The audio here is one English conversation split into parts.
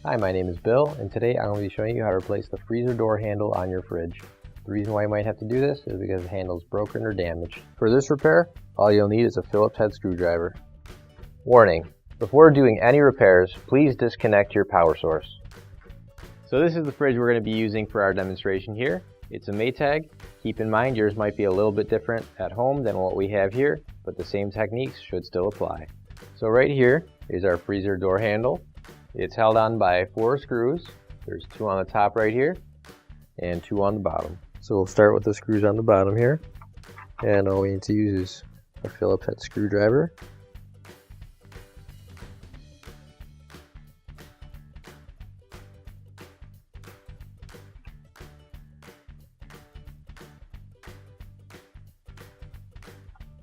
Hi, my name is Bill, and today I'm going to be showing you how to replace the freezer door handle on your fridge. The reason why you might have to do this is because the handle is broken or damaged. For this repair, all you'll need is a Phillips head screwdriver. Warning: before doing any repairs, please disconnect your power source. So this is the fridge we're going to be using for our demonstration here. It's a Maytag. Keep in mind yours might be a little bit different at home than what we have here, but the same techniques should still apply. So right here is our freezer door handle. It's held on by 4 screws. There's 2 on the top right here and 2 on the bottom. So we'll start with the screws on the bottom here, and all we need to use is a Phillips head screwdriver.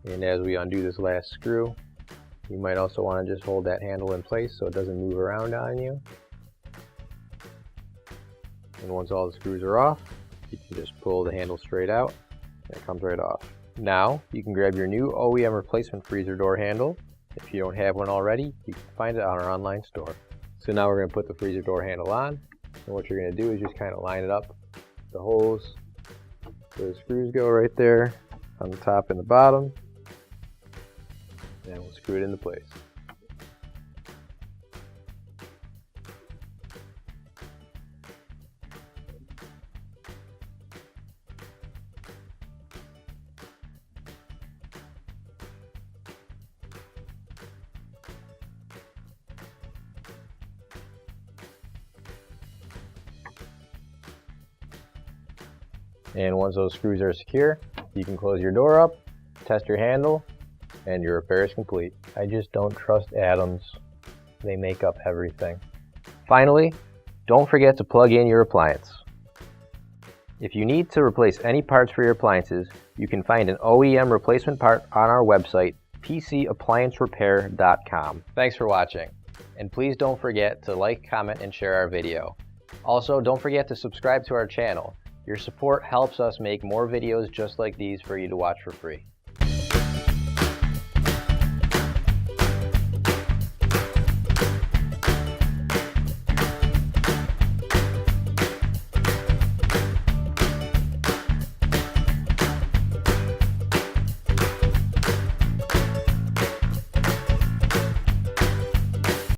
And as we undo this last screw, you might also want to just hold that handle in place so it doesn't move around on you. And once all the screws are off, you can just pull the handle straight out and it comes right off. Now you can grab your new OEM replacement freezer door handle. If you don't have one already, you can find it on our online store. So now we're going to put the freezer door handle on, and what you're going to do is just kind of line it up. The holes where the screws go right there on the top and the bottom. And we'll screw it into place. And once those screws are secure, you can close your door up, test your handle, and your repair is complete. I just don't trust atoms. They make up everything. Finally, don't forget to plug in your appliance. If you need to replace any parts for your appliances, you can find an OEM replacement part on our website, PCApplianceRepair.com. Thanks for watching, and please don't forget to like, comment, and share our video. Also, don't forget to subscribe to our channel. Your support helps us make more videos just like these for you to watch for free.